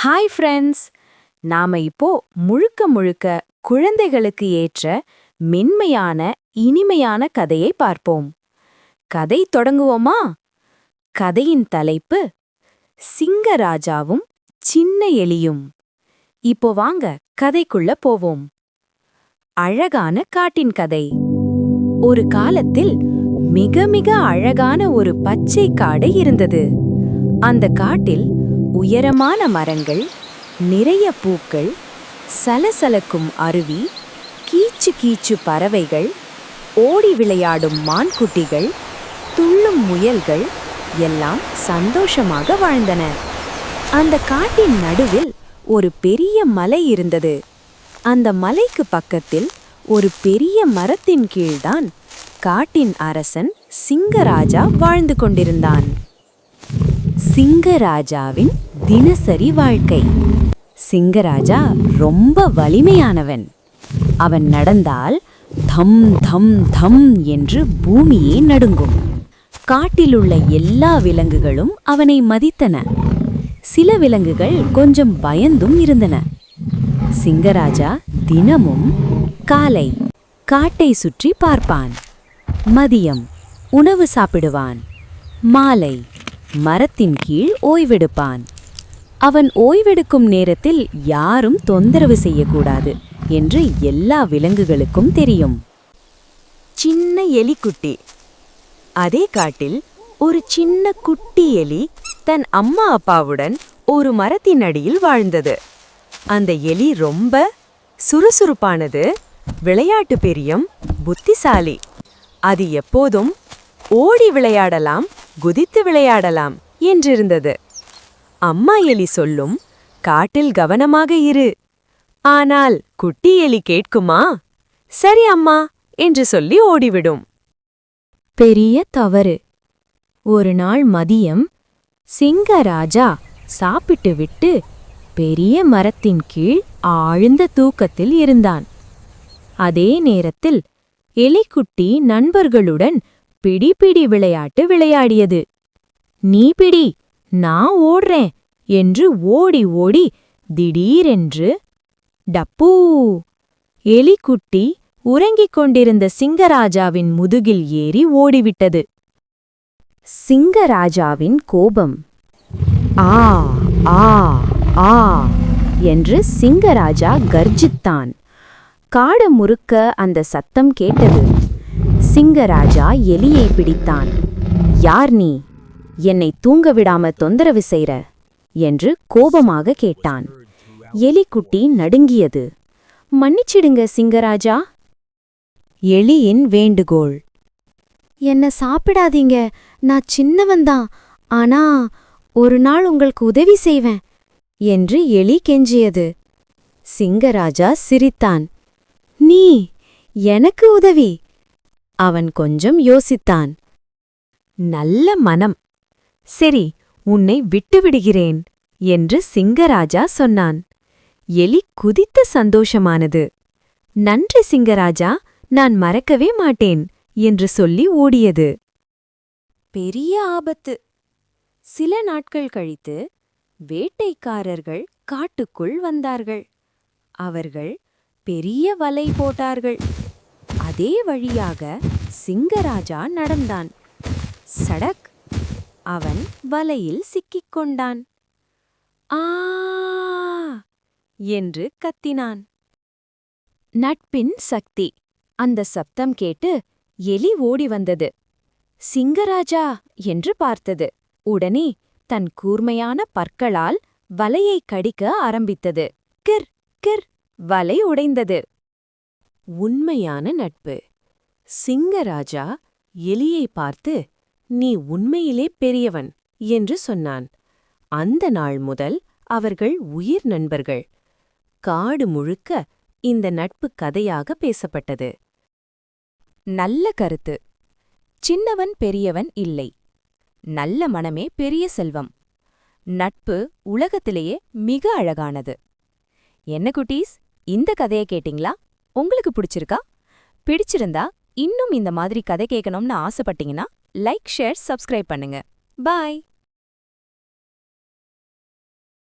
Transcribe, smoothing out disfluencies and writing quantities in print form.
Hi friends! நாம இப்போ முழுக்க முழுக்க குழந்தைகளுக்கு ஏற்ற மென்மையான இனிமையான கதையை பார்ப்போம். கதை தொடங்குவோமா? கதையின் தலைப்பு சிங்கராஜாவும் சின்ன எலியும். இப்போ வாங்க கதைக்குள்ள போவோம். அழகான காட்டின் கதை. ஒரு காலத்தில் மிக மிக அழகான ஒரு பச்சை காடு இருந்தது. அந்த காட்டில் உயரமான மரங்கள், நிறைய பூக்கள், சலசலக்கும் அருவி, கீச்சு கீச்சு பறவைகள், ஓடி விளையாடும் மான்குட்டிகள், துள்ளும் முயல்கள் எல்லாம் சந்தோஷமாக வாழ்ந்தன. அந்த காட்டின் நடுவில் ஒரு பெரிய மலை இருந்தது. அந்த மலைக்கு பக்கத்தில் ஒரு பெரிய மரத்தின் கீழ்தான் காட்டின் அரசன் சிங்கராஜா வாழ்ந்து கொண்டிருந்தான். சிங்கராஜாவின் தினசரி வாழ்க்கை. சிங்கராஜா ரொம்ப வலிமையானவன். அவன் நடந்தால் தம் தம் தம் என்று பூமியே நடுங்கும். காட்டிலுள்ள எல்லா விலங்குகளும் அவனை மதித்தன. சில விலங்குகள் கொஞ்சம் பயந்தும் இருந்தன. சிங்கராஜா தினமும் காலை காட்டை சுற்றி பார்ப்பான். மதியம் உணவு சாப்பிடுவான். மாலை மரத்தின் கீழ் ஓய்வெடுப்பான். அவன் ஓய்வெடுக்கும் நேரத்தில் யாரும் தொந்தரவு செய்யக்கூடாது என்று எல்லா விலங்குகளுக்கும் தெரியும். சின்ன எலிக்குட்டி. அதே காட்டில் ஒரு சின்ன குட்டி எலி தன் அம்மா அப்பாவுடன் ஒரு மரத்தின் அடியில் வாழ்ந்தது. அந்த எலி ரொம்ப சுறுசுறுப்பானது, விளையாட்டு பிரியம், புத்திசாலி. அது எப்போதும் ஓடி விளையாடலாம், குதித்து விளையாடலாம் என்றிருந்தது. அம்மா எலி சொல்லும், காட்டில் கவனமாக இரு. ஆனால் குட்டி எலி கேட்குமா? சரி அம்மா என்று சொல்லி ஓடிவிடும். பெரிய தவறு. ஒரு நாள் மதியம் சிங்கராஜா சாப்பிட்டு விட்டு பெரிய மரத்தின் கீழ் ஆழ்ந்த தூக்கத்தில் இருந்தான். அதே நேரத்தில் எலிக்குட்டி நண்பர்களுடன் பிடி பிடி விளையாட்டு விளையாடியது. நீ பிடி, நான் ஓடுறேன் என்று ஓடி ஓடி திடீரென்று டப்பூ! எலிக்குட்டி உறங்கிக் கொண்டிருந்த சிங்கராஜாவின் முதுகில் ஏறி ஓடிவிட்டது. சிங்கராஜாவின் கோபம். ஆ ஆ ஆ என்று சிங்கராஜா கர்ஜித்தான். காடு முறுக்க அந்த சத்தம் கேட்டது. சிங்கராஜா எலியை பிடித்தான். யார் நீ? என்னை தூங்க விடாம தொந்தரவு செய்ற என்று கோபமாக கேட்டான். எலிக்குட்டி நடுங்கியது. மன்னிச்சிடுங்க சிங்கராஜா. எலியின் வேண்டுகோள். என்ன சாப்பிடாதீங்க, நான் சின்னவன்தான், ஆனா ஒரு நாள் உங்களுக்கு உதவி செய்வேன் என்று எலி கெஞ்சியது. சிங்கராஜா சிரித்தான். நீ எனக்கு உதவி? அவன் கொஞ்சம் யோசித்தான். நல்ல மனம். சரி, உன்னை விட்டுவிடுகிறேன் என்று சிங்கராஜா சொன்னான். எலி குதித்த சந்தோஷமானது. நன்றி சிங்கராஜா, நான் மறக்கவே மாட்டேன் என்று சொல்லி ஓடியது. பெரிய ஆபத்து. சில நாட்கள் கழித்து வேட்டைக்காரர்கள் காட்டுக்குள் வந்தார்கள். அவர்கள் பெரிய வலை போட்டார்கள். அதே வழியாக சிங்கராஜா நடந்தான். சடக்! அவன் வலையில் சிக்கிக் கொண்டான். ஆ என்று கத்தினான். நட்பின் சக்தி. அந்த சப்தம் கேட்டு எலி ஓடி வந்தது. சிங்கராஜா என்று பார்த்தது. உடனே தன் கூர்மையான பற்களால் வலையை கடிக்க ஆரம்பித்தது. கிர் கிர்! வலை உடைந்தது. உண்மையான நட்பு. சிங்கராஜா எலியை பார்த்து, நீ உண்மையிலே பெரியவன் என்று சொன்னான். அந்த நாள் முதல் அவர்கள் உயிர் நண்பர்கள். காடு முழுக்க இந்த நட்பு கதையாக பேசப்பட்டது. நல்ல கருத்து. சின்னவன் பெரியவன் இல்லை. நல்ல மனமே பெரிய செல்வம். நட்பு உலகத்திலேயே மிக அழகானது. என்ன குட்டீஸ், இந்த கதையை கேட்டிங்களா? உங்களுக்கு பிடிச்சிருக்கா? பிடிச்சிருந்தா இன்னும் இந்த மாதிரி கதை கேட்கணும்னு ஆசைப்பட்டீங்கன்னா லைக், ஷேர், சப்ஸ்கிரைப் பண்ணுங்க. பாய்.